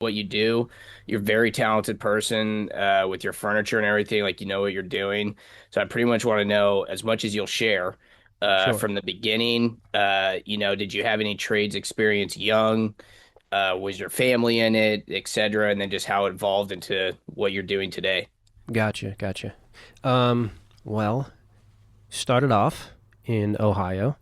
what you do. You're a very talented person with your furniture and everything. Like you know what you're doing. So I pretty much want to know as much as you'll share Sure. from the beginning. Did you have any trades experience young? Was your family in it, et cetera? And then just how it evolved into what you're doing today. Gotcha. Gotcha. Um, well, started off in Ohio.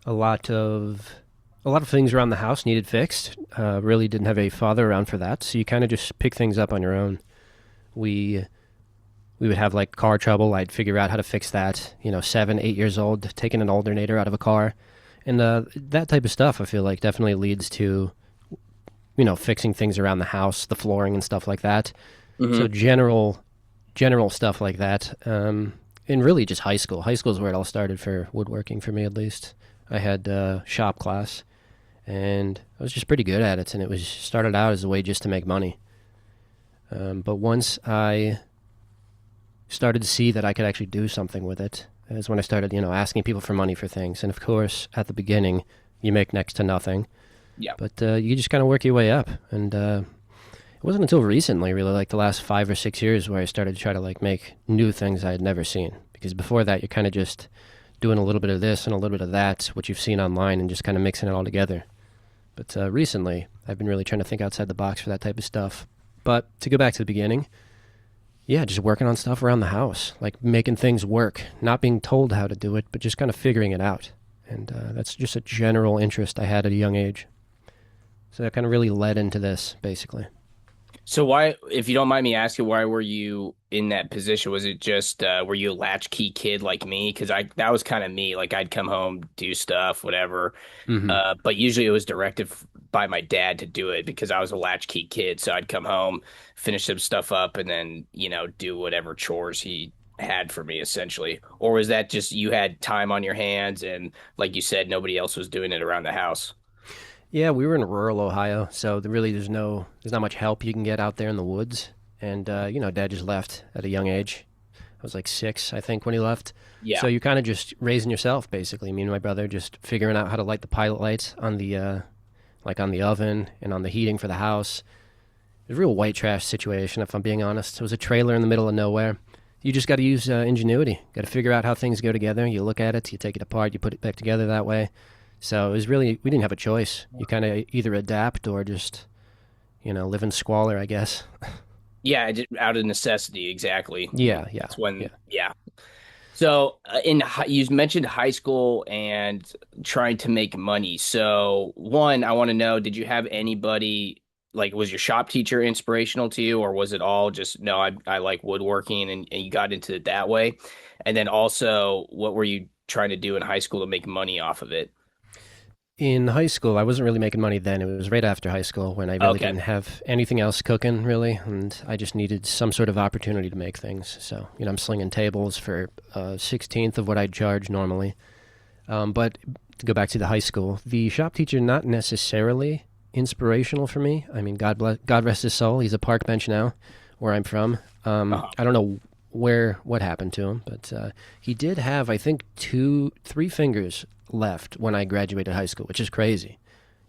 A lot of a lot of things around the house needed fixed. Really didn't have a father around for that, so you kind of just pick things up on your own. We we would have like car trouble. I'd figure out how to fix that. 7, 8 years old, taking an alternator out of a car, and that type of stuff. I feel like definitely leads to fixing things around the house, the flooring and stuff like that. So Hmm. general stuff like that. And really just high school. High school is where it all started for woodworking for me, at least. I had shop class, and I was just pretty good at it. And it was started out as a way just to make money. But once I started to see that I could actually do something with it, is when I started, asking people for money for things. And of course, at the beginning, you make next to nothing. Yeah. But you just kind of work your way up. And it wasn't until recently, really, like the last 5 or 6 years, where I started to try to like make new things I had never seen. Because before that, you're kind of just doing a little bit of this and a little bit of that, what you've seen online, and just kind of mixing it all together. But recently, I've been really trying to think outside the box for that type of stuff. But to go back to the beginning, yeah, just working on stuff around the house, like making things work, not being told how to do it, but just kind of figuring it out. And that's just a general interest I had at a young age. So that kind of really led into this, basically. So why, if you don't mind me asking, why were you in that position? Was it just were you a latchkey kid like me? Because I that was kind of me. Like I'd come home, do stuff, whatever. Hmm. But usually it was directed by my dad to do it because I was a latchkey kid. So I'd come home, finish some stuff up, and then do whatever chores he had for me essentially. Or was that just you had time on your hands and like you said, nobody else was doing it around the house? Yeah, we were in rural Ohio, so there's not much help you can get out there in the woods. And Dad just left at a young age. I was like 6, I think, when he left. Yeah. So you're kind of just raising yourself, basically. Me and my brother just figuring out how to light the pilot lights on the like on the oven and on the heating for the house. It was a real white trash situation, if I'm being honest. It was a trailer in the middle of nowhere. You just got to use ingenuity. Got to figure out how things go together. You look at it, you take it apart, you put it back together that way. So it was really, we didn't have a choice. You kind of either adapt or just live in squalor, I guess. Yeah, out of necessity, exactly. Yeah, yeah, That's when, yeah. yeah. So, you mentioned high school and trying to make money. So, one, I want to know, did you have anybody like was your shop teacher inspirational to you, or was it all just no, I like woodworking and you got into it that way? And then also, what were you trying to do in high school to make money off of it? In high school, I wasn't really making money then. It was right after high school when I really Okay. didn't have anything else cooking, really, and I just needed some sort of opportunity to make things. So, I'm slinging tables for a 16th of what I'd charge normally. But to go back to the high school, the shop teacher not necessarily inspirational for me. I mean, God rest his soul. He's a park bench now, where I'm from. Uh-huh. I don't know what happened to him, but he did have, I think, 3 fingers left when I graduated high school, which is crazy.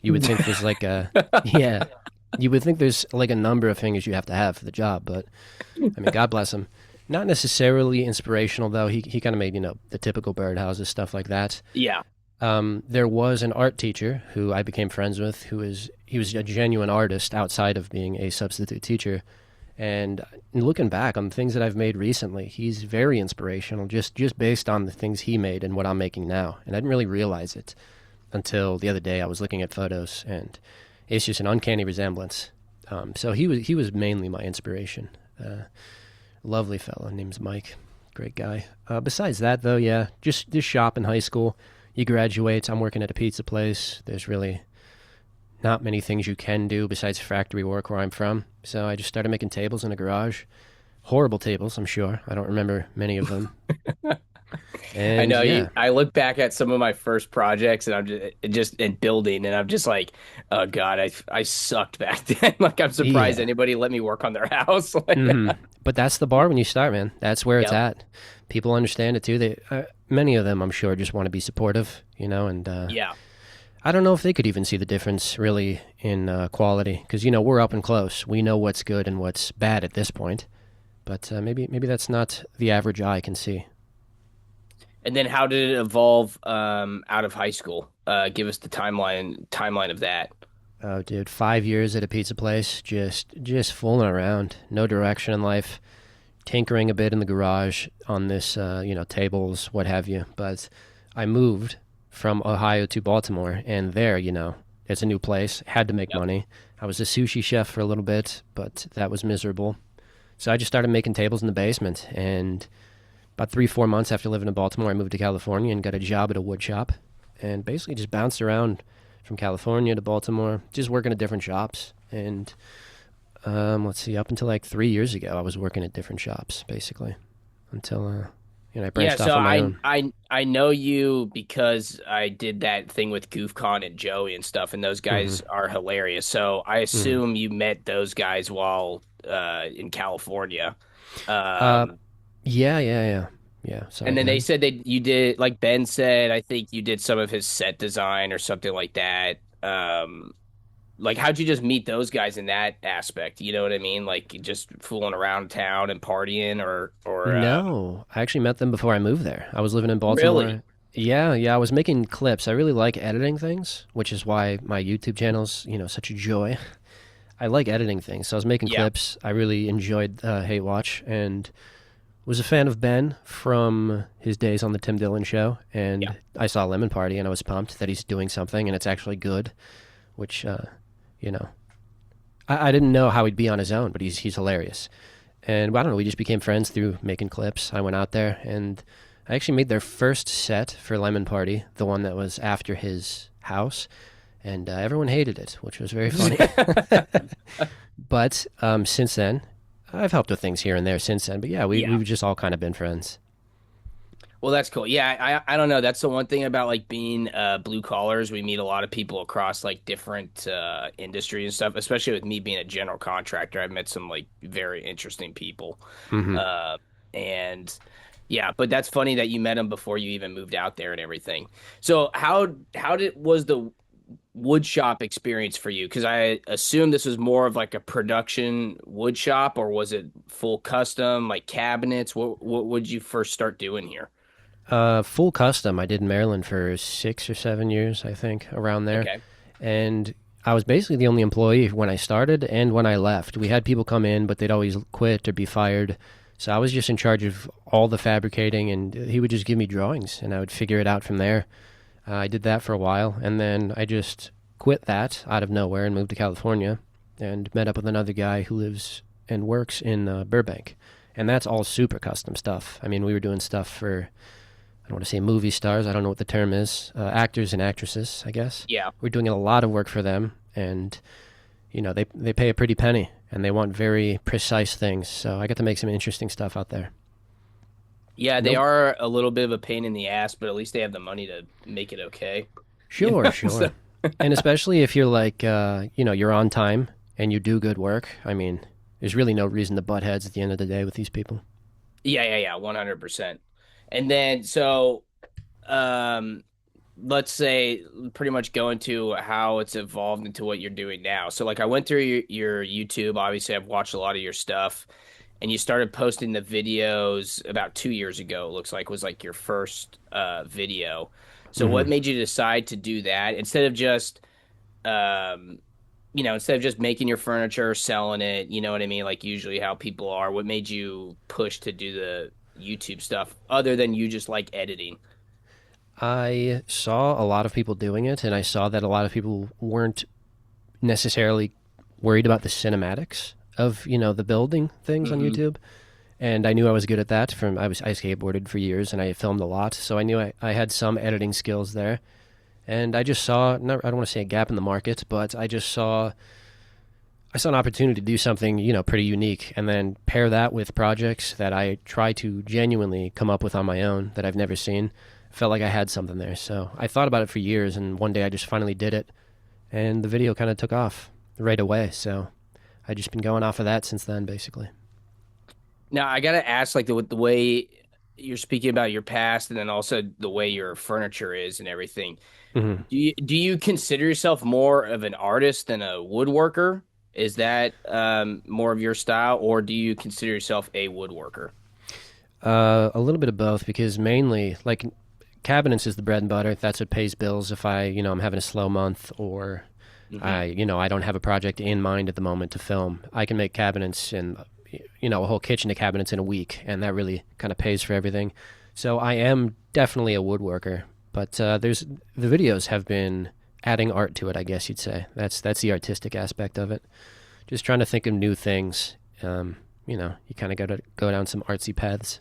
You would think there's like a yeah, you would think there's like a number of fingers you have to have for the job, but I mean, God bless him. Not necessarily inspirational though. He kind of made the typical birdhouses, stuff like that. Yeah. There was an art teacher who I became friends with, he was a genuine artist outside of being a substitute teacher. And looking back on the things that I've made recently, he's very inspirational, just based on the things he made and what I'm making now. And I didn't really realize it until the other day. I was looking at photos, and it's just an uncanny resemblance. So he was mainly my inspiration. Lovely fellow, name's Mike, great guy. Besides that, though, yeah, just shop in high school. You graduate. I'm working at a pizza place. There's really not many things you can do besides factory work where I'm from. So I just started making tables in a garage. Horrible tables, I'm sure. I don't remember many of them. I And know yeah, I look back at some of my first projects and I'm just in building and I'm just like, oh God, I sucked back then. Like I'm surprised yeah. anybody let me work on their house. But that's the bar when you start, man. That's where it's Yep. at. People understand it too. Many of them, I'm sure, just want to be supportive, and Yeah. I don't know if they could even see the difference really in quality because we're up and close. We know what's good and what's bad at this point, but maybe that's not the average eye can see. And then how did it evolve out of high school? Give us the timeline of that. Oh, dude, 5 years at a pizza place, just fooling around, no direction in life, tinkering a bit in the garage on this, tables, what have you. But I moved from Ohio to Baltimore, and there, it's a new place. Had to make Yep. money. I was a sushi chef for a little bit, but that was miserable. So I just started making tables in the basement, and about 3, 4 months after living in Baltimore, I moved to California and got a job at a wood shop, and basically just bounced around from California to Baltimore, just working at different shops. And let's see, up until like 3 years ago, I was working at different shops basically until I Yeah, branched so off on my I own. I I know you because I did that thing with GoofCon and Joey and stuff, and those Hmm. guys are hilarious. So I Hmm. assume you met those guys while in California. Uh, Um, yeah, yeah, yeah, yeah. Sorry, and then go they ahead. said that you did, like Ben said, I think you did some of his set design or something like that. Like how'd you just meet those guys in that aspect? You know what I mean? Like just fooling around town and partying or No, I actually met them before I moved there. I was living in really? Baltimore. Yeah, yeah, I was making clips. I really like editing things, which is why my YouTube channel's, such a joy. I like editing things. So I was making Yeah. clips. I really enjoyed Hate Watch and was a fan of Ben from his days on the Tim Dillon show. Yeah. And I saw Lemon Party and I was pumped that he's doing something and it's actually good, which, you know, I didn't know how he'd be on his own, but he's hilarious. And I don't know, we just became friends through making clips. I went out there and I actually made their first set for Lemon Party, the one that was after his house, and everyone hated it, which was very funny. But since then, I've helped with things here and there since then. But yeah, Yeah. we've just all kind of been friends. Well, that's cool. Yeah, I don't know. That's the one thing about like being blue collars. We meet a lot of people across like different industries and stuff. Especially with me being a general contractor, I've met some like very interesting people. Hmm. Uh, and yeah, but that's funny that you met them before you even moved out there and everything. So how did was the wood shop experience for you? Because I assume this was more of like a production wood shop, or was it full custom like cabinets? What would you first start doing here? Full custom. I did in Maryland for 6 or 7 years, I think, around there. Okay. And I was basically the only employee when I started and when I left. We had people come in, but they'd always quit or be fired. So I was just in charge of all the fabricating, and he would just give me drawings, and I would figure it out from there. I did that for a while, and then I just quit that out of nowhere and moved to California and met up with another guy who lives and works in Burbank. And that's all super custom stuff. I mean, we were doing stuff for, I don't want to say movie stars, I don't know what the term is, actors and actresses, I guess. Yeah. We're doing a lot of work for them, and, they pay a pretty penny, and they want very precise things. So I got to make some interesting stuff out there. Yeah, they Nope. are a little bit of a pain in the ass, but at least they have the money to make it okay. You Sure, know? So, sure. And especially if you're like, you're on time and you do good work. I mean, there's really no reason to butt heads at the end of the day with these people. yeah, 100%. And then so um let's say pretty much go into how it's evolved into what you're doing now. So like I went through your YouTube, obviously I've watched a lot of your stuff and you started posting the videos about 2 years ago, it looks like was like your first video. So Hmm. what made you decide to do that instead of just um instead of just making your furniture, selling it, you know what I mean? Like usually how people are. What made you push to do the YouTube stuff other than you just like editing? I saw a lot of people doing it, and I saw that a lot of people weren't necessarily worried about the cinematics of the building things on Hmm. YouTube. And I knew I was good at that. I skateboarded for years, and I filmed a lot, so I knew I had some editing skills there. And I just saw, not, I don't want to say a gap in the market, but I saw an opportunity to do something, pretty unique, and then pair that with projects that I try to genuinely come up with on my own that I've never seen. Felt like I had something there. So I thought about it for years, and one day I just finally did it, and the video kind of took off right away. So I just been going off of that since then, basically. Now I gotta ask, like the way you're speaking about your past, and then also the way your furniture is and everything. Hmm. Do you consider yourself more of an artist than a woodworker? Is that more of your style, or do you consider yourself a woodworker? A little bit of both, because mainly, like, cabinets is the bread and butter. That's what pays bills if I'm having a slow month, or Hmm. I don't have a project in mind at the moment to film. I can make cabinets and, a whole kitchen of cabinets in a week, and that really kind of pays for everything. So I am definitely a woodworker, but the videos have been adding art to it, I guess you'd say. That's the artistic aspect of it. Just trying to think of new things. You kind of got to go down some artsy paths.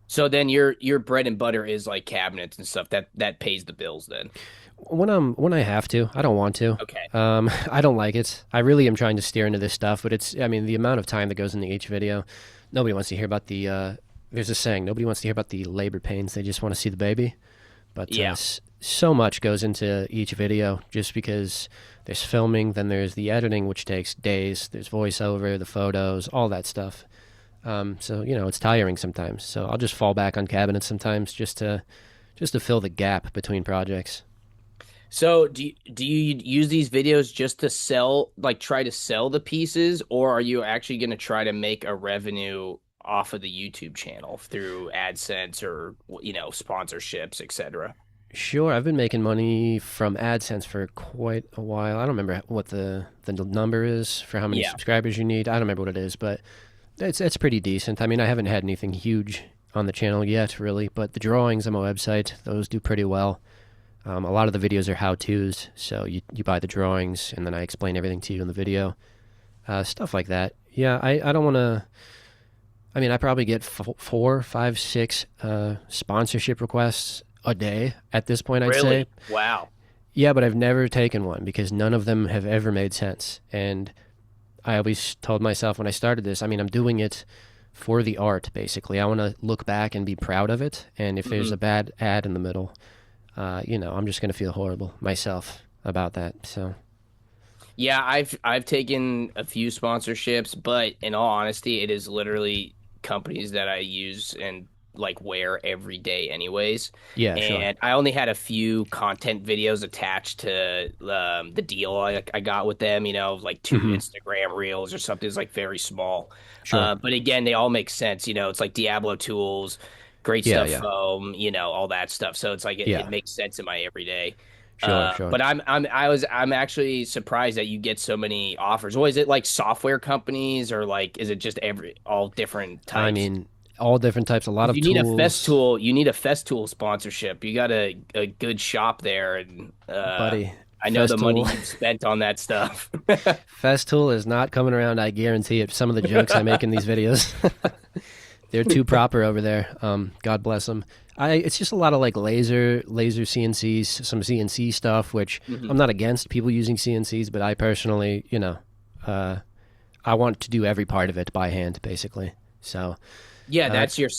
So then your bread and butter is like cabinets and stuff that pays the bills then. When I have to, I don't want to. Okay. I don't like it. I really am trying to steer into this stuff, but I mean, the amount of time that goes into each video, nobody wants to hear about the. There's a saying: nobody wants to hear about the labor pains. They just want to see the baby. But Yeah. so much goes into each video, just because there's filming, then there's the editing, which takes days. There's voiceover, the photos, all that stuff. So it's tiring sometimes. So I'll just fall back on cabinets sometimes, just to fill the gap between projects. So do you use these videos just to sell, like try to sell the pieces, or are you actually going to try to make a revenue off of the YouTube channel through AdSense or sponsorships, etc.? Sure, I've been making money from AdSense for quite a while. I don't remember what the number is for how many Yeah. subscribers you need. I don't remember what it is, but it's pretty decent. I mean, I haven't had anything huge on the channel yet, really, but the drawings on my website, those do pretty well. A lot of the videos are how-tos, so you buy the drawings, and then I explain everything to you in the video. Stuff like that. Yeah, I don't want to. I mean, I probably get four, five, six sponsorship requests a day at this point, I'd say. Really? Wow. Yeah, but I've never taken one because none of them have ever made sense. And I always told myself when I started this, I mean, I'm doing it for the art, basically. I want to look back and be proud of it. And if there's a Hmm. bad ad in the middle, I'm just going to feel horrible myself about that. So, Yeah, I've taken a few sponsorships, but in all honesty, it is literally companies that I use and like wear every day anyways. yeah, sure. And I only had a few content videos attached to the deal I got with them, like two Hmm. Instagram reels or something. It's like very small. Sure. But again, they all make sense. It's like Diablo tools, great Yeah, stuff yeah. foam, all that stuff. So it's like it Yeah. makes sense in my everyday. Sure, sure. But I'm actually surprised that you get so many offers. What is it, like software companies, or like is it just all different I types? mean, all different types, a lot If of you need a tools, You need a Festool sponsorship. You got a good shop there, and buddy. I know the money Festool. you've spent on that stuff. Festool is not coming around, I guarantee it. Some of the jokes I make in these videos. They're too proper over there. God bless them. It's just a lot of like laser CNCs, some CNC stuff, which Mhm. I'm not against people using CNCs, but I personally, uh, I want to do every part of it by hand, basically. So, Yeah, uh, that's your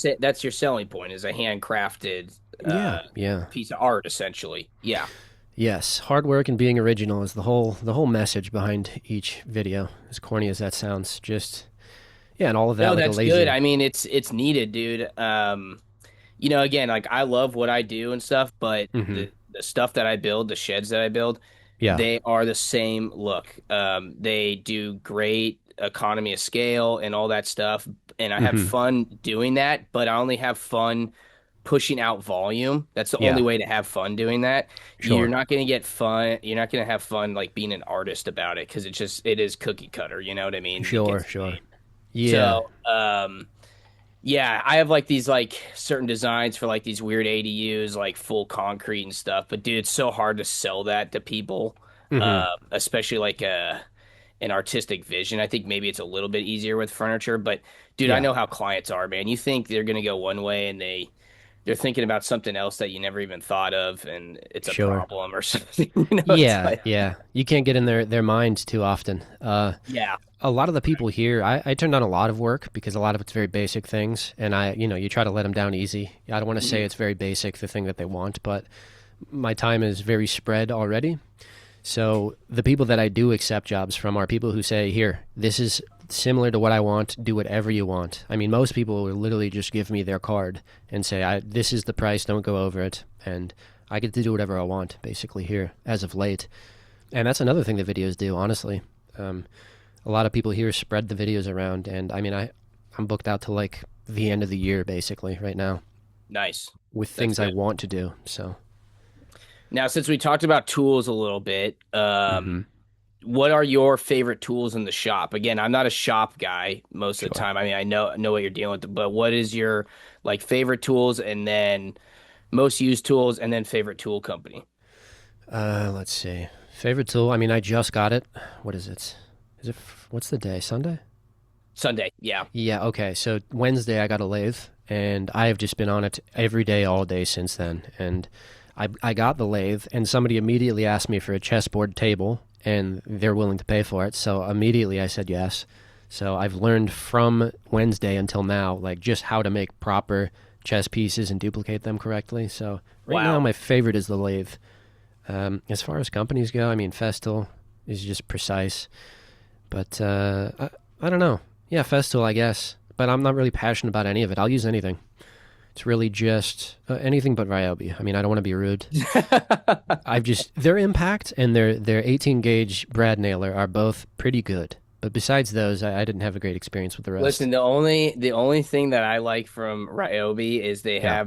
selling point, is a handcrafted yeah, yeah, piece of art, essentially. Yeah. yes, hard work and being original is the whole message behind each video. As corny as that sounds, just yeah, and all of that No, with a that's good. laser. I mean, it's needed, dude. Again, like I love what I do and stuff, but Hmm. the stuff that I build, the sheds that I build, Yeah. they are the same look. They do great economy of scale and all that stuff, and I have Hmm. fun doing that, but I only have fun pushing out volume. That's the only Yeah. way to have fun doing that. Sure. You're not going to have fun like being an artist about it because it is cookie cutter, you know what I mean? It Sure. gets Sure. made. Yeah. So, yeah, I have like these like certain designs for like these weird ADUs, like full concrete and stuff. But dude, it's so hard to sell that to people, Hmm. especially like an artistic vision. I think maybe it's a little bit easier with furniture, but dude, I Yeah. know how clients are, man. You think they're gonna go one way and they're thinking about something else that you never even thought of, and it's a Sure. problem or something. It's Yeah. like, Yeah. You can't get in their minds too often. yeah. A lot of the people here, I turned down a lot of work because a lot of it's very basic things, and you try to let them down easy. I don't want to say Mhm. it's very basic, the thing that they want, but my time is very spread already. So the people that I do accept jobs from are people who say, "Here, this is similar to what I want. Do whatever you want." I mean, most people will literally just give me their card and say, "This is the price. Don't go over it." And I get to do whatever I want, basically, here, as of late. And that's another thing that videos do, honestly. Um, a lot of people here spread the videos around, and I mean, I'm booked out to like the end of the year, basically, right now, Nice. with That's things I good. want to do. So, Now, since we talked about tools a little bit, hmm what are your favorite tools in the shop? Again, I'm not a shop guy most of the sure. time. I mean, I know what you're dealing with, but what is your like favorite tools and then most used tools and then favorite tool company? Let's see. Favorite tool? I mean, I just got it. What is it? What's the day? Sunday? Sunday. Yeah. Yeah, okay. So Wednesday I got a lathe, and I have just been on it every day, all day since then. And I got the lathe, and somebody immediately asked me for a chessboard table, and they're willing to pay for it. So immediately I said yes. So I've learned from Wednesday until now, like just how to make proper chess pieces and duplicate them correctly. So right now Wow. my favorite is the lathe. As far as companies go, I mean, Festool is just precise. But I don't know. Yeah, Festool, I guess. But I'm not really passionate about any of it. I'll use anything. It's really just anything but Ryobi. I mean, I don't want to be rude. I've just their impact and their 18 gauge brad nailer are both pretty good. But besides those, I didn't have a great experience with the rest. Listen, the only thing that I like from Ryobi is Yeah.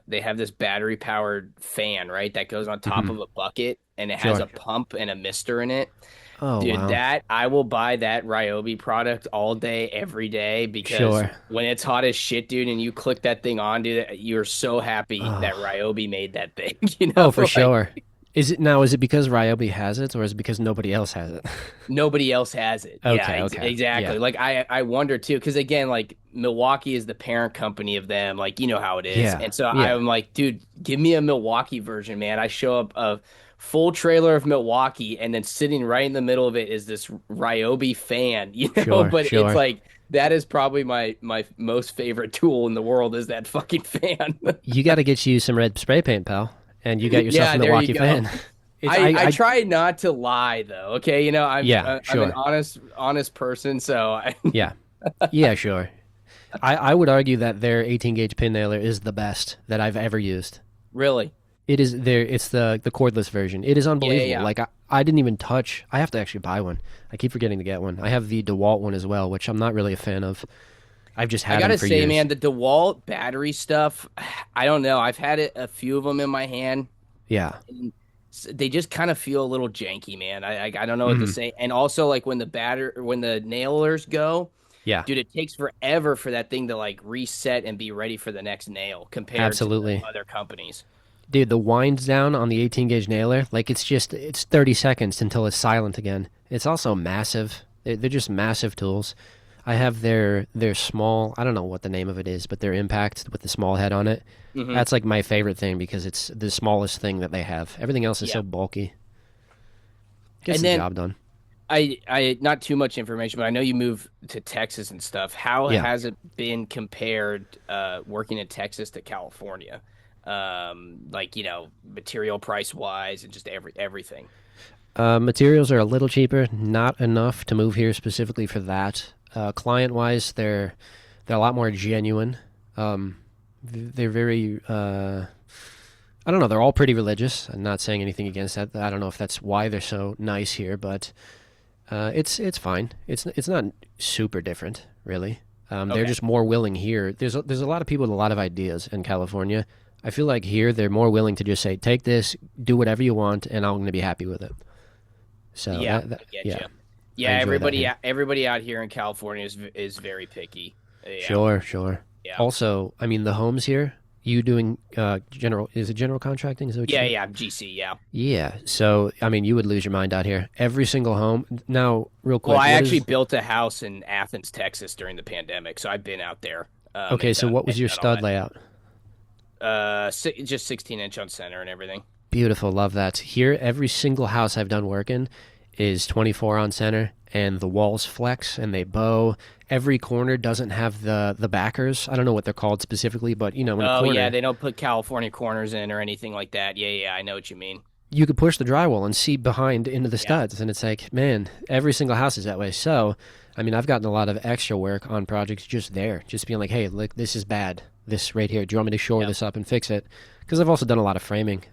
they have this battery powered fan, right? That goes on top hmm of a bucket and it has Sure. a pump and a mister in it. Oh Dude, wow. that I will buy that Ryobi product all day, every day because Sure. when it's hot as shit, dude, and you click that thing on, dude, you're so happy that Oh. Ryobi made that thing, you Oh, know, for like sure. Is it now? Is it because Ryobi has it, or is it because nobody else has it? nobody else has it. Yeah, Okay. Okay. exactly. Yeah. Like I wonder too, because again, like Milwaukee is the parent company of them, like you know how it is, Yeah. and so Yeah. I'm like, dude, give me a Milwaukee version, man. I show up a full trailer of Milwaukee, and then sitting right in the middle of it is this Ryobi fan, you know. Sure. But it's Sure. like that is probably my most favorite tool in the world is that fucking fan. You got to get you some red spray paint, pal, and you got yourself a Yeah, there you Milwaukee go. fan. It's I, I I try not to lie though. Okay, you know yeah, I'm an sure. honest person, so I Yeah. Yeah, sure. I would argue that their 18 gauge pin nailer is the best that I've ever used. really. It is there. It's the cordless version. It is Yeah, yeah, unbelievable. yeah. Like I didn't even touch. I have to actually buy one. I keep forgetting to get one. I have the DeWalt one as well, which I'm not really a fan of. I've just I had them gotta for say, years. man, the DeWalt battery stuff, I don't know. I've had it a few of them in my hand, Yeah. and they just kind of feel a little janky, man. I don't know what to hmm say. And also, like when the nailers go, Yeah. dude, it takes forever for that thing to like reset and be ready for the next nail compared to the Absolutely. other companies. Dude, the winds down on the 18 gauge nailer, like it's 30 seconds until it's silent again. It's also massive. They're just massive tools. I have their small, I don't know what the name of it is, but their impact with the small head on it. Hmm. That's like my favorite thing because it's the smallest thing that they have. Everything else is Yeah. so bulky. Gets And the then job done. I not too much information, but I know you moved to Texas and stuff. How Yeah. has it been compared working in Texas to California? Like, you know, material price wise and just everything. Materials are a little cheaper, not enough to move here specifically for that. Client wise, they're a lot more genuine. They're very I don't know. They're all pretty religious. I'm not saying anything against that. I don't know if that's why they're so nice here, but it's fine. It's not super different, really. They're Okay. just more willing here. There's a lot of people with a lot of ideas in California. I feel like here they're more willing to just say, take this, do whatever you want, and I'm going to be happy with it. So Yeah, I get yeah, you. I Yeah, enjoy that here. everybody out here in California is very picky. Yeah. Sure, sure. Yeah. Also, I mean the homes here. You doing general? Is it general contracting? Is that what you Yeah, said? yeah, GC, yeah. Yeah. So I mean, you would lose your mind out here. Every single home. Now, real Well, quick, I what actually is? built a house in Athens, Texas during the pandemic, so I've been out there Okay, so what was and your done all stud that. layout? Just 16-inch on center and everything. Beautiful, love that. Here, every single house I've done work in is 24 on center, and the walls flex and they bow. Every corner doesn't have the backers. I don't know what they're called specifically, but you know, in a Oh yeah, corner, they don't put California corners in or anything like that. Yeah, yeah, I know what you mean. you could push the drywall and see behind into the Yeah. studs, and it's like, man, every single house is that way. So, I mean, I've gotten a lot of extra work on projects just there, just being like, hey, look, this is bad. this right here. Do you want me to shore Yep. this up and fix it? Because I've also done a lot of framing.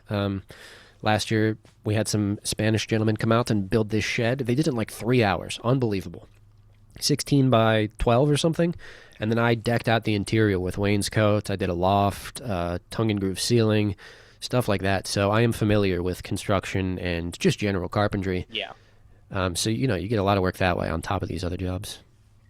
Last year, we had some Spanish gentlemen come out and build this shed. They did it in like 3 hours. Unbelievable. 16 by 12 or something. And then I decked out the interior with wainscots. I did a loft, tongue and groove ceiling, stuff like that. So I am familiar with construction and just general carpentry. Yeah. So, you get a lot of work that way on top of these other jobs.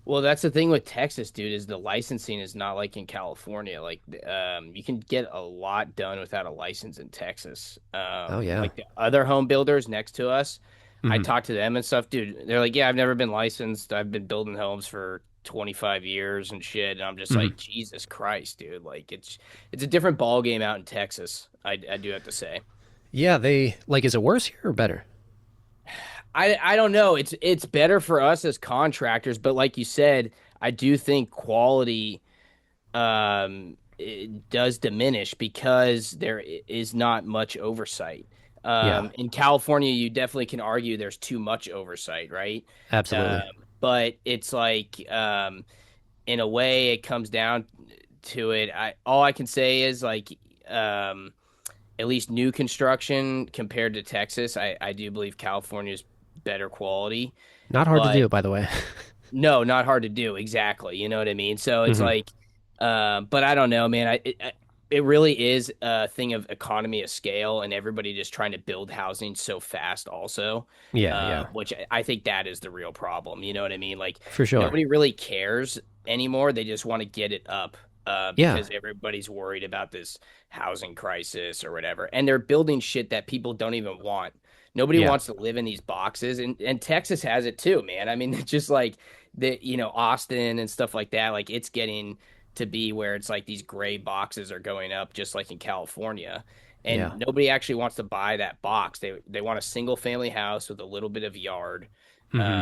Well, that's the thing with Texas, dude, is the licensing is not like in California. Like, you can get a lot done without a license in Texas. Oh, yeah. Like the other home builders next to us, I Hmm. talked to them and stuff, dude. They're like, yeah, I've never been licensed. I've been building homes for 25 years and shit. And I'm just Hmm. like, Jesus Christ, dude. Like, it's a different ball game out in Texas. I do have to say. Yeah, they like, is it worse here or better? I don't know. It's better for us as contractors, but like you said, I do think quality it does diminish because there is not much oversight. Yeah, In California, you definitely can argue there's too much oversight, right? Um, absolutely. but it's like in a way it comes down to it. I all I can say is like um, at least new construction compared to Texas, I do believe California's better quality. Not hard to But do, by the way. no, not hard to do. Exactly. You know what I mean? So it's Hmm. like, but I don't know, man. It really is a thing of economy of scale and everybody just trying to build housing so fast, also, Yeah, yeah, which I think that is the real problem. You know what I mean? Like for sure. nobody really cares anymore. They just want to get it up, Yeah, because everybody's worried about this housing crisis or whatever, and they're building shit that people don't even want. Nobody yeah, wants to live in these boxes, and Texas has it too, man. I mean, it's just like Austin and stuff like that. Like it's getting to be where it's like these gray boxes are going up, just like in California, and yeah. nobody actually wants to buy that box. They want a single family house with a little bit of yard, Hmm.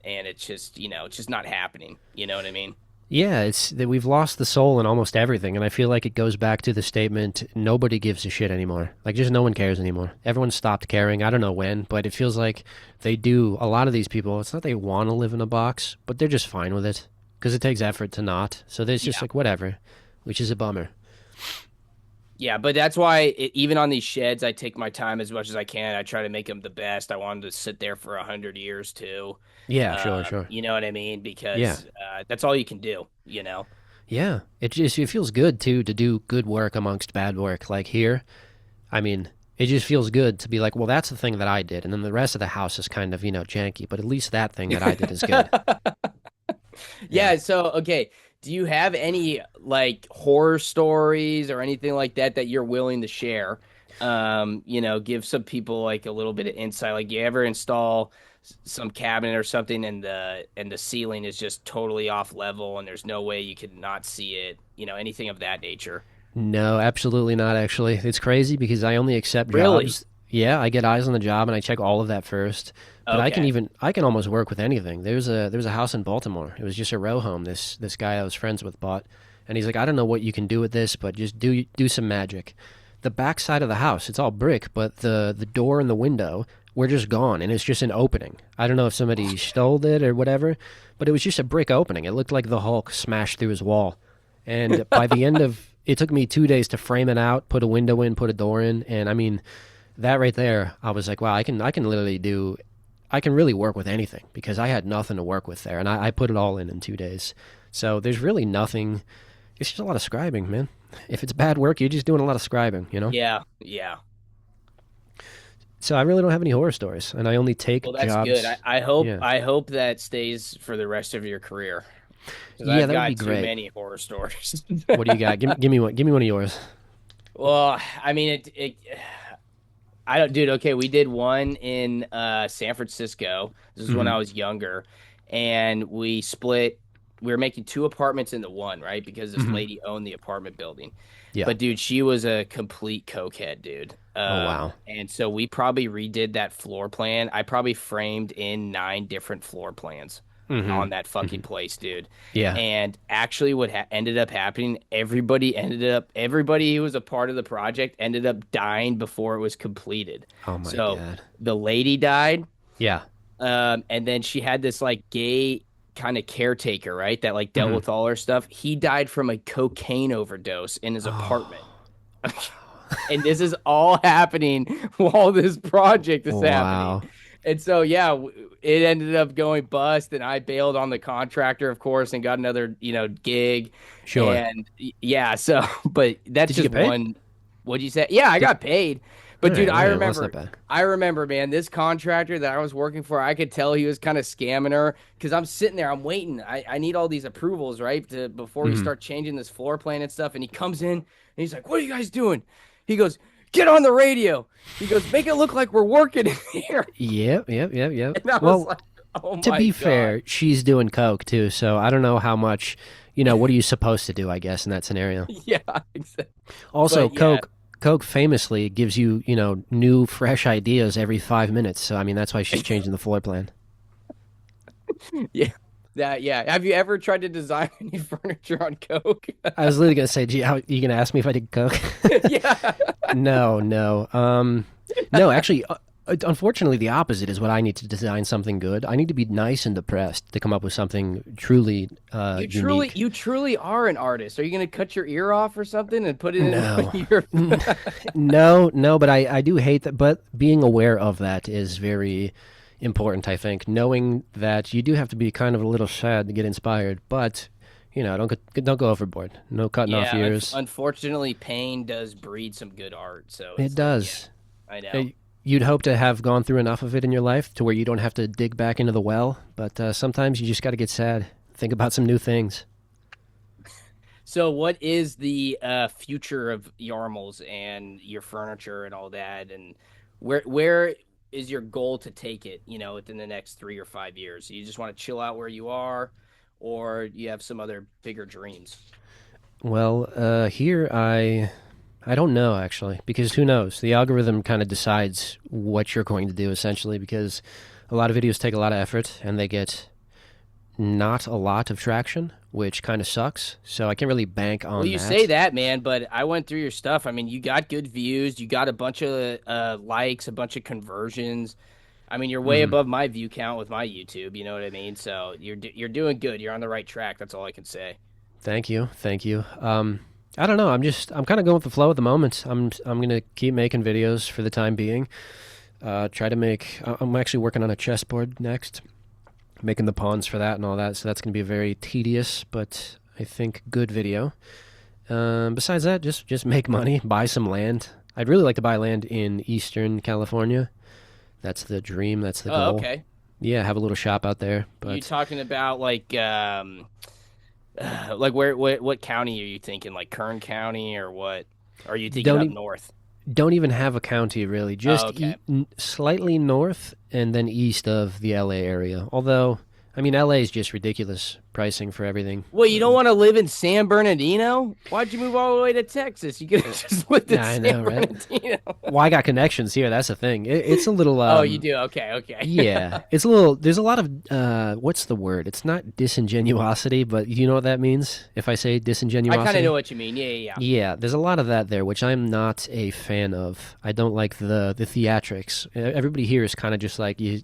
and it's just it's just not happening. You know what I mean? Yeah, it's that we've lost the soul in almost everything, and I feel like it goes back to the statement nobody gives a shit anymore. Like just no one cares anymore. Everyone stopped caring. I don't know when, but it feels like they do. A lot of these people, it's not they want to live in a box, but they're just fine with it because it takes effort to not. So there's just Yeah. like whatever, which is a bummer. Yeah, but that's why even on these sheds, I take my time as much as I can. I try to make them the best. I want them to sit there for 100 years too. Yeah, sure, sure. You know what I mean? Yeah. Because that's all you can do. Yeah, it feels good too to do good work amongst bad work. Like here, I mean, it just feels good to be like, well, that's the thing that I did, and then the rest of the house is kind of janky, but at least that thing that I did is good. Yeah. Yeah. So, okay. Do you have any like horror stories or anything like that that you're willing to share? Give some people like a little bit of insight. Like, you ever install some cabinet or something, and the ceiling is just totally off level, and there's no way you could not see it. Anything of that nature. No, absolutely not. Actually, it's crazy because I only accept Really? jobs. Yeah, I get eyes on the job and I check all of that first. But Okay. I can almost work with anything. There was a house in Baltimore. It was just a row home. This guy I was friends with bought, and he's like, I don't know what you can do with this, but just do some magic. The back side of the house, it's all brick, but the door and the window were just gone, and it's just an opening. I don't know if somebody stole it or whatever, but it was just a brick opening. It looked like the Hulk smashed through his wall. And by the end of it took me 2 days to frame it out, put a window in, put a door in, and I mean that right there, I was like, wow, I can literally do, I can really work with anything because I had nothing to work with there, and I put it all in 2 days. So there's really nothing. It's just a lot of scribing, man. If it's bad work, you're just doing a lot of scribing. Yeah. Yeah. So I really don't have any horror stories, and I only Well, take that's good. jobs. I hope Yeah, I hope that stays for the rest of your career, because yeah, I've that would be got too great. many horror stories. What do you got? Give me one. Give me one of yours. Well, I mean, I don't, dude. Okay, we did one in San Francisco. This is when Hmm. I was younger, and we split. We were making two apartments into one, right? Because this Hmm. lady owned the apartment building. Yeah. But dude, she was a complete cokehead, dude. Oh wow. And so we probably redid that floor plan. I probably framed in 9 different floor plans Hmm. on that fucking Hmm. place, dude. Yeah. And actually, what ended up happening, everybody who was a part of the project ended up dying before it was completed. Oh my So god. the lady died, Yeah. and then she had this like gay kind of caretaker, right? That like dealt Hmm. with all our stuff. He died from a cocaine overdose in his apartment. Oh, And this is all happening while this project is happening. wow. And so, yeah, it ended up going bust, and I bailed on the contractor, of course, and got another, gig. Sure. And yeah, so, but that's Did you just get paid? one. What'd you say? Yeah, I Did got paid. All But dude, right, all right. Well, that's not bad. I remember, man, this contractor that I was working for, I could tell he was kind of scamming her because I'm sitting there, I'm waiting. I need all these approvals, right? Before we Hmm. start changing this floor plan and stuff. And he comes in and he's like, "What are you guys doing?" He goes, "Get on the radio." He goes, "Make it look like we're working in here." Yep, yep, yep, yep. And I was Well, like, "Oh to my be God." fair, she's doing coke too, so I don't know how much, what are you supposed to do, I guess, in that scenario? Yeah, exactly. Also, But yeah, Coke famously gives you, new fresh ideas every 5 minutes. So I mean, that's why she's changing the floor plan. yeah. Yeah. Have you ever tried to design any furniture on Coke? I was literally gonna say, gee, how you gonna ask me if I did Coke? Yeah. No, no, no. Actually, unfortunately, the opposite is what I need to design something good. I need to be nice and depressed to come up with something truly unique. You truly are an artist. Are you gonna cut your ear off or something and put it No, in your? no, no. But I do hate that. But being aware of that is very important. I think knowing that you do have to be kind of a little sad to get inspired, but don't go overboard. No cutting off Yeah, ears. unfortunately, pain does breed some good art. So It it's like, yeah, does. I Uh, know. You'd hope to have gone through enough of it in your life to where you don't have to dig back into the well, but sometimes you just got to get sad. Think about some new things. So, what is the future of Yarmles and your furniture and all that, and where is your goal to take it? Within the next 3 or 5 years, you just want to chill out where you are, or you have some other bigger dreams? Well, here I don't know actually, because who knows? The algorithm kind of decides what you're going to do essentially, because a lot of videos take a lot of effort and they get not a lot of traction, which kind of sucks. So I can't really bank Well, on you say that. that, man, but I went through your stuff. I mean, you got good views, you got a bunch of likes, a bunch of conversions. I mean, you're way Hmm. above my view count with my YouTube. You know what I mean? So you're doing good. You're on the right track. That's all I can say. Thank you, thank you. I don't know. I'm kind of going with the flow at the moment. I'm gonna keep making videos for the time being. Try to make. I'm actually working on a chessboard next, making the pawns for that and all that. So that's gonna be a very tedious, but I think good video. Besides that, just make money, buy some land. I'd really like to buy land in Eastern California. That's the dream. That's the Oh, goal. okay. Yeah, have a little shop out there. You But talking about like where what county are you thinking? Like Kern County or what? Or are you thinking don't up e- north? don't even have a county really. Oh, Just okay. slightly north and then east of the LA area. Although, I mean, LA is just ridiculous pricing for everything. Well, you don't want to live in San Bernardino? Why'd you move all the way to Texas? You could have just lived in Yeah, I San know, right? Bernardino. Well, I got connections here. That's the thing. It's a little Oh, you do? Okay, okay. yeah, it's a little. There's a lot of what's the word? It's not disingenuosity, but you know what that means. If I say I kind of know disingenuosity, what you mean. Yeah, yeah, yeah. yeah, there's a lot of that there, which I'm not a fan of. I don't like the theatrics. Everybody here is kind of just like you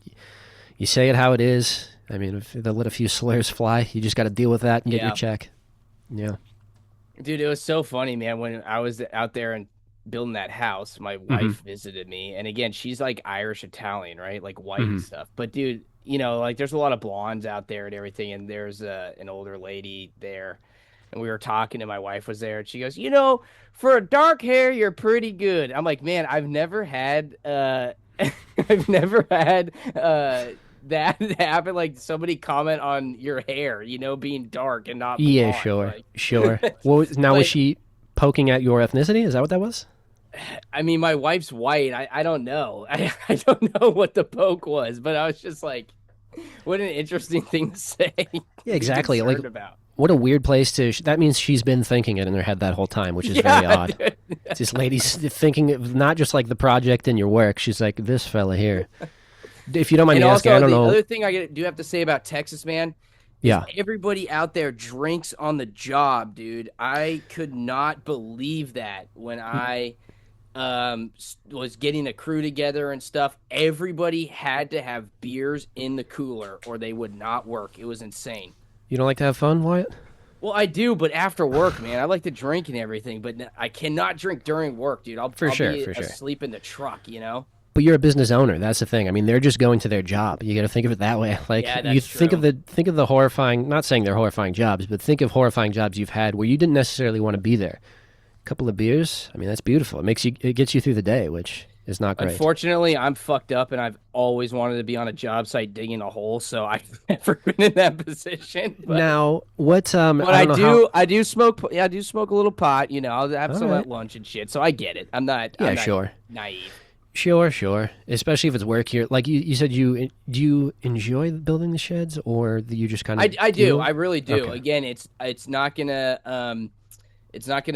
say it how it is. I mean, if they let a few slurs fly, you just got to deal with that and get your Yeah. check. Yeah. Dude, it was so funny, man. When I was out there and building that house, my Hmm. wife visited me. And again, she's like Irish Italian, right? Like white and Hmm. stuff. But dude, like there's a lot of blondes out there and everything. And there's an older lady there. And we were talking, and my wife was there, and she goes, for dark hair, you're pretty good. I'm like, man, I've never had I've never had that happen. Like somebody comment on your hair, being dark and not Yeah, blonde. sure, Like, sure. Well, now was like she poking at your ethnicity? Is that what that was? I mean, my wife's white. I don't know. I don't know what the poke was, but I was just like, what an interesting thing to say. Yeah, Be exactly. Like, concerned about. what a weird place to. That means she's been thinking it in her head that whole time, which is very Yeah, odd. dude. This lady's thinking of not just like the project in your work. She's like, this fella here. If you don't mind And me asking, I also don't the know. other thing do have to say about Texas, man, is Yeah. everybody out there drinks on the job, dude. I could not believe that when I was getting a crew together and stuff. Everybody had to have beers in the cooler or they would not work. It was insane. You don't like to have fun, Wyatt? Well, I do, but after work, man, I like to drink and everything, but I cannot drink during work, dude. I'll For I'll sure, be for sure. asleep in the truck, you know? But you're a business owner. That's the thing. I mean, they're just going to their job. You got to think of it that way. Like Yeah, you that's true. think of the horrifying. Not saying they're horrifying jobs, but think of horrifying jobs you've had where you didn't necessarily want to be there. A couple of beers. I mean, that's beautiful. It gets you through the day, which is not great. Unfortunately, I'm fucked up and I've always wanted to be on a job site digging a hole, so I've never been in that position. Now, what? But I don't know how. I do smoke, yeah, I do smoke a little pot, you know. I'll have All some at right. lunch and shit. So I get it. I'm Yeah, not sure. naive. Sure, sure. Especially if it's work here. Like you said, do you enjoy building the sheds, or do you just kind of I do. do I it? really do. Okay. Again, it's not gonna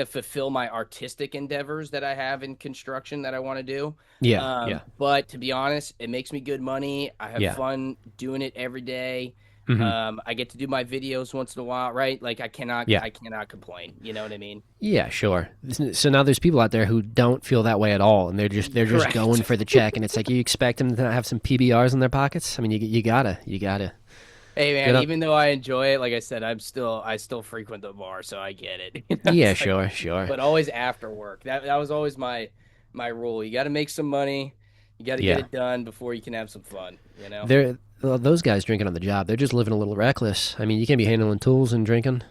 fulfill my artistic endeavors that I have in construction that I want to do. Yeah, yeah, But to be honest, it makes me good money. I have yeah. fun doing it every day. Hmm. I get to do my videos once in a while, right? Like Yeah, I cannot complain. You know what I mean? yeah. Sure. So now there's people out there who don't feel that way at all, and they're just going Correct. for the check, and it's like you expect them to have some PBRs in their pockets. I mean, you gotta Hey get man, up. even though I enjoy it, like I said, I still frequent the bar, so I get it. You know, Yeah, it's like, sure, sure. but always after work. That was always my rule. You got to make some money. You got to get Yeah. it done before you can have some fun. You know? Those guys drinking on the job. They're just living a little reckless. I mean, you can't be handling tools and drinking.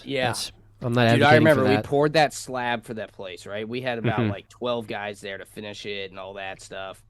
Yeah, That's. I'm not dude. I advocating for remember we that. poured that slab for that place, right? We had about Hmm. like 12 guys there to finish it and all that stuff.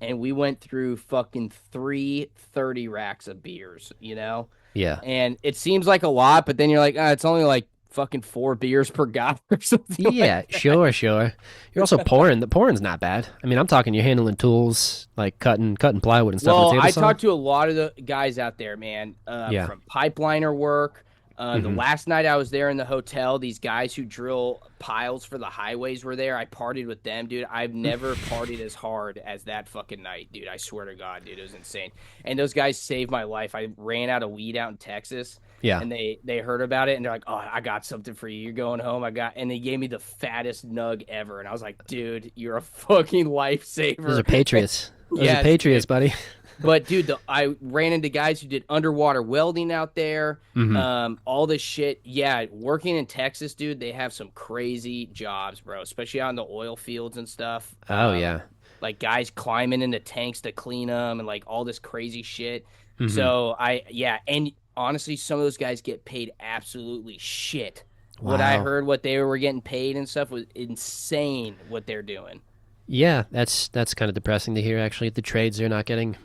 And we went through fucking 330 racks of beers, you know? Yeah. And it seems like a lot, but then you're like, it's only like fucking 4 beers per guy or something like Yeah, that. sure, sure. You're also pouring. The pouring's not bad. I mean, I'm talking you're handling tools like cutting plywood and stuff on the Well, table I saw. talked to a lot of the guys out there, man, Yeah. from pipeliner work. The Hmm. last night I was there in the hotel, these guys who drill piles for the highways were there. I partied with them, dude. I've never partied as hard as that fucking night, dude. I swear to God, dude, it was insane. And those guys saved my life. I ran out of weed out in Texas, Yeah. and they heard about it, and they're like, "Oh, I got something for you. You're going home." And they gave me the fattest nug ever, and I was like, "Dude, you're a fucking Those are lifesaver." patriots. Those are Yes, dude. patriots, buddy. But dude, I ran into guys who did underwater welding out there, Hmm. all this shit. Yeah, working in Texas, dude, they have some crazy jobs, bro, especially out in the oil fields and stuff. Oh yeah. Like guys climbing into tanks to clean them and like all this crazy shit. Hmm. So yeah, and honestly, some of those guys get paid absolutely shit. What I Wow. heard, what they were getting paid and stuff was insane. What they're doing. Yeah, that's kind of depressing to hear. Actually, the trades are not getting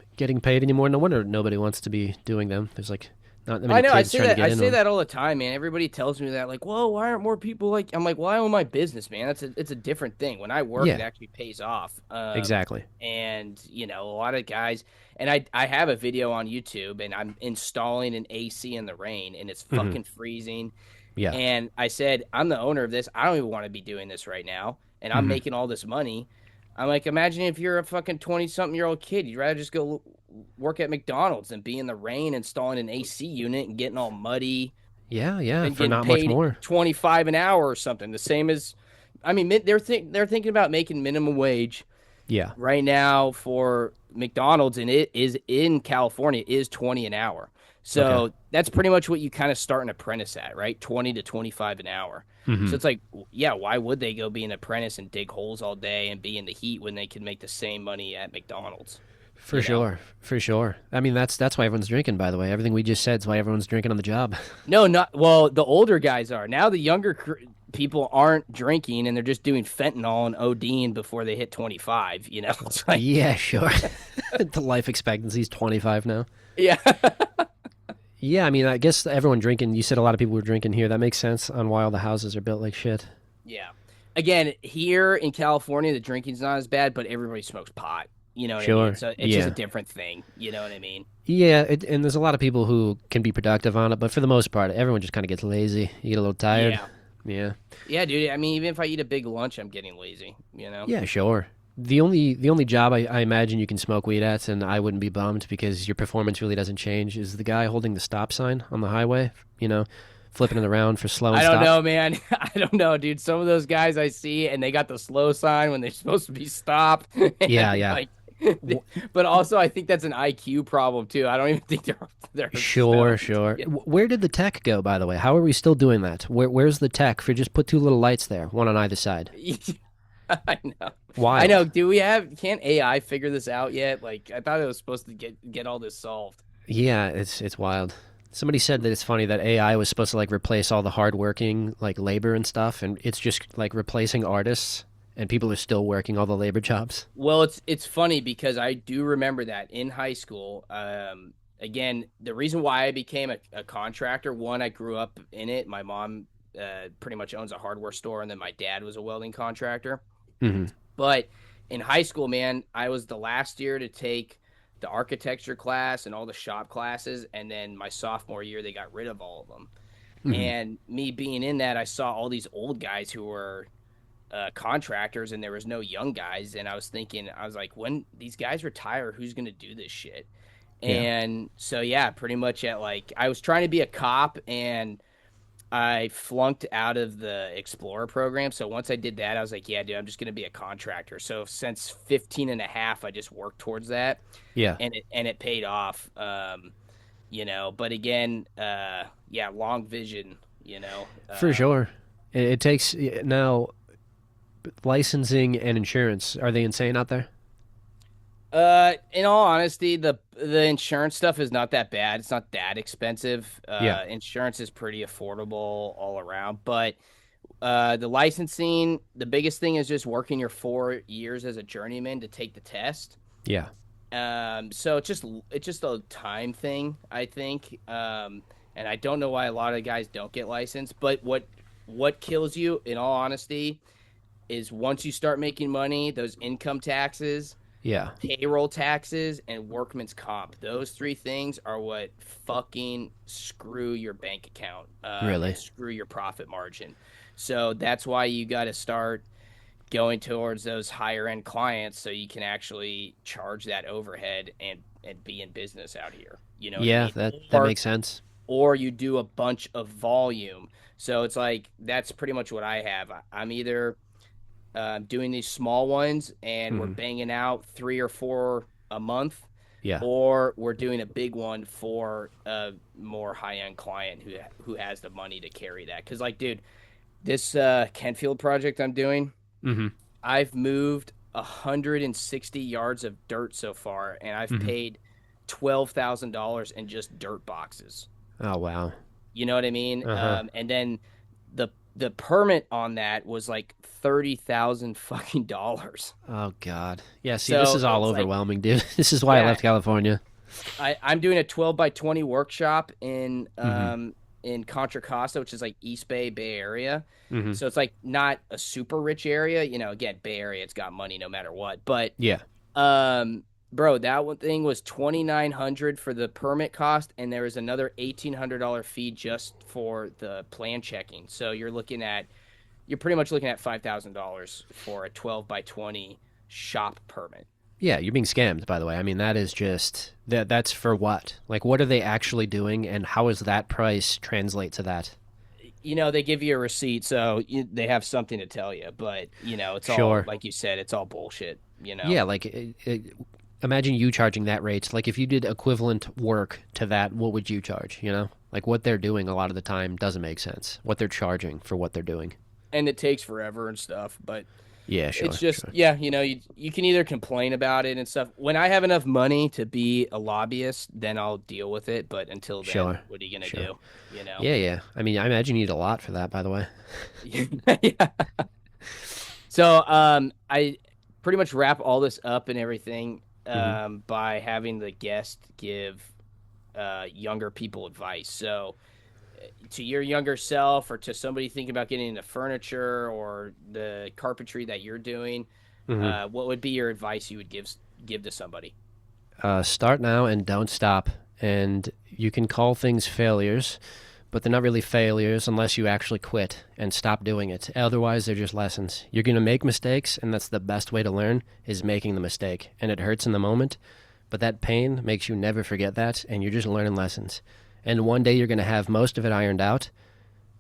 paid anymore. No wonder nobody wants to be doing them. There's like not that I many know. I kids say trying to that. get I into say them. that all the time, man. Everybody tells me that, like, "Whoa, why aren't more people like?" I'm like, "Well, I own my business, man. It's a different thing. When I work, it Yeah, actually pays off." exactly. And a lot of guys, and I have a video on YouTube, and I'm installing an AC in the rain, and it's Hmm. fucking freezing. Yeah. And I said, "I'm the owner of this. I don't even want to be doing this right now, and I'm Hmm. making all this money." I'm like, imagine if you're a fucking 20-something-year-old kid, you'd rather just go work at McDonald's than be in the rain installing an AC unit and getting all muddy Yeah, yeah. and For getting not much paid more. 25 an hour or something. The same as, I mean, they're thinking about making minimum wage Yeah. right now for McDonald's, and it is in California is 20 an hour. Okay. So that's pretty much what you kind of start an apprentice at, right? 20 to 25 an hour. Hmm. So it's like, yeah, why would they go be an apprentice and dig holes all day and be in the heat when they can make the same money at McDonald's? For You know? sure. For sure. I mean, that's why everyone's drinking. By the way, everything we just said is why everyone's drinking on the job. No, not well. The older guys are now. The younger people aren't drinking, and they're just doing fentanyl and ODing before they hit 25. You know, it's like, Yeah, sure. The life expectancy is 25 now. yeah, Yeah, I mean, I guess everyone drinking. You said a lot of people were drinking here. That makes sense on why all the houses are built like shit. yeah. Again, here in California, the drinking's not as bad, but everybody smokes pot. You know what I mean? Sure. So it's just a Yeah. different thing. You know what I mean? Yeah, and there's a lot of people who can be productive on it, but for the most part, everyone just kind of gets lazy. You get a little tired. Yeah, Yeah. yeah, dude. I mean, even if I eat a big lunch, I'm getting lazy. You know? Yeah, sure. The only job I imagine you can smoke weed at, and I wouldn't be bummed because your performance really doesn't change, is the guy holding the stop sign on the highway. You know, flipping it around for slow and I don't stop. know, man. I don't know, dude. Some of those guys I see, and they got the slow sign when they're supposed to be stop, Yeah, and yeah. like, but also I think that's an IQ problem too. I don't even think they're Sure, stoned. sure. Yeah. Where did the tech go, by the way? How are we still doing that? Where's the tech for just put two little lights there, one on either side? I know. I know. Wild. Can't AI figure this out yet? Like, I thought it was supposed to get all this solved. Yeah, it's wild. Somebody said that it's funny that AI was supposed to like replace all the hardworking like labor and stuff, and it's just like replacing artists, and people are still working all the labor jobs. Well, it's funny because I do remember that in high school. Again, the reason why I became a contractor, one, I grew up in it. My mom pretty much owns a hardware store, and then my dad was a welding contractor. Hmm. But in high school, man, I was the last year to take the architecture class and all the shop classes, and then my sophomore year they got rid of all of them. Hmm. And me being in that, I saw all these old guys who were contractors, and there was no young guys. And I was thinking, I was like, when these guys retire, who's going to do this shit? Yeah, And so, yeah, pretty much at like, I was trying to be a cop, and I flunked out of the Explorer program. So once I did that, I was like, yeah, dude, I'm just going to be a contractor. So since 15 and a half, I just worked towards that, yeah, and it paid off. But again, yeah, long vision, for sure. It takes now licensing and insurance. Are they insane out there? In all honesty, the insurance stuff is not that bad. It's not that expensive. Yeah, Insurance is pretty affordable all around, but the licensing, the biggest thing is just working your 4 years as a journeyman to take the test. yeah, So it's just a time thing, I think. And I don't know why a lot of guys don't get licensed, but what kills you, in all honesty, is once you start making money, those income taxes, yeah. payroll taxes, and workman's comp. Those three things are what fucking screw your bank account, and Really? screw your profit margin. So that's why you got to start going towards those higher end clients so you can actually charge that overhead and be in business out here. You know what I Yeah, mean? that makes sense. Or you do a bunch of volume. So it's like that's pretty much what I have. I'm either doing these small ones and we're Hmm. banging out 3 or 4 a month, Yeah, or we're doing a big one for a more high end client who has the money to carry that. Because like, dude, this Kentfield project I'm doing, hmm, I've moved 160 yards of dirt so far, and I've hmm. paid $12,000 in just dirt boxes. Oh wow. You know what I mean? Uh huh. And then the permit on that was like 30,000 fucking dollars. Oh God. Yeah. See, this So is all it's like, overwhelming, dude. This is why I yeah, left California. I'm doing a 12 by 20 workshop Hmm. in Contra Costa, which is like East Bay Area. Hmm. So it's like not a super rich area. Again, Bay Area, it's got money no matter what. But Yeah. um, bro, that one thing was 2,900 for the permit cost, and there was another $1,800 fee just for the plan checking. So you're pretty much looking at $5,000 for a 12 by 20 shop permit. Yeah. You're being scammed, by the way. I mean, that is just that's for what? Like, what are they actually doing, and how does that price translate to that? They give you a receipt, so they have something to tell you, but it's all Sure. like you said, it's all bullshit. Yeah. Like, imagine you charging that rate. Like, if you did equivalent work to that, what would you charge? Like what they're doing a lot of the time doesn't make sense. What they're charging for what they're doing. And it takes forever and stuff, but Yeah. it's Sure. just, Sure. yeah, you can either complain about it and stuff. When I have enough money to be a lobbyist, then I'll deal with it, but until then, Sure. what are you gonna Sure. do? You know? Yeah. Yeah. I mean, I imagine you need a lot for that. By the way. Yeah. So, I pretty much wrap all this up and everything Hmm. by having the guest give younger people advice. So, to your younger self, or to somebody thinking about getting into furniture or the carpentry that you're doing, Hmm. what would be your advice you would give to somebody? Start now and don't stop. And you can call things failures, but they're not really failures unless you actually quit and stop doing it. Otherwise, they're just lessons. You're going to make mistakes, and that's the best way to learn is making the mistake. And it hurts in the moment, but that pain makes you never forget that, and you're just learning lessons. And one day you're going to have most of it ironed out,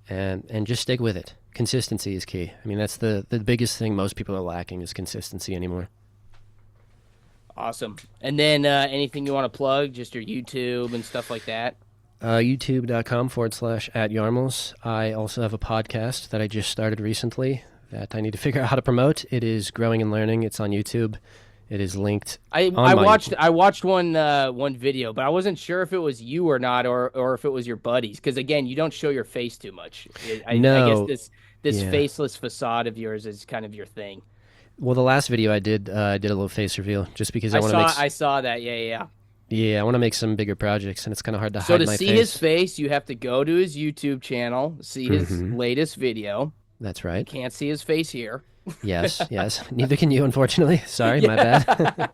and just stick with it. Consistency is key. I mean, that's the biggest thing most people are lacking is consistency anymore. Awesome. And then anything you want to plug, just your YouTube and stuff like that? YouTube.com/at Yarmles. I also have a podcast that I just started recently that I need to figure out how to promote. It is Growing and Learning. It's on YouTube. It is linked I on I my watched YouTube. I watched one video, but I wasn't sure if it was you or not, or if it was your buddies. Because again, you don't show your face too much. I guess No, this yeah. faceless facade of yours is kind of your thing. Well, the last video I did a little face reveal just because I I want to make, saw I saw that. Yeah, yeah, yeah. yeah, I want to make some bigger projects, and it's kind of hard to So hide to my see his face. face, you have to go to his YouTube channel, see his Hmm. latest video. That's You right. can't see his face here. Yes, yes. Neither can you, unfortunately. Sorry, my bad.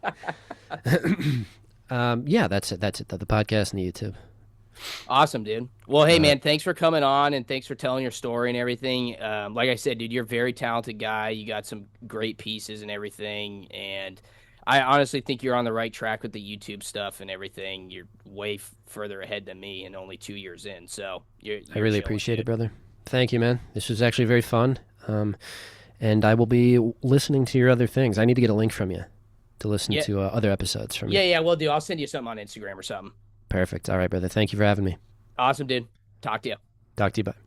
Yeah. Yeah, that's it. That's it. The podcast and the YouTube. Awesome, dude. Well, hey, All right. man, thanks for coming on and thanks for telling your story and everything. Like I said, dude, you're a very talented guy. You got some great pieces and everything. And I honestly think you're on the right track with the YouTube stuff and everything. You're way further ahead than me and only 2 years in. So I you're really chilling, appreciate it, dude. brother. Thank you, man. This was actually very fun. And I will be listening to your other things. I need to get a link from you to listen Yeah. to other episodes from you. Yeah, yeah, we'll do. I'll send you something on Instagram or something. Perfect. All right, brother. Thank you for having me. Awesome, dude. Talk to you. Talk to you. Bye.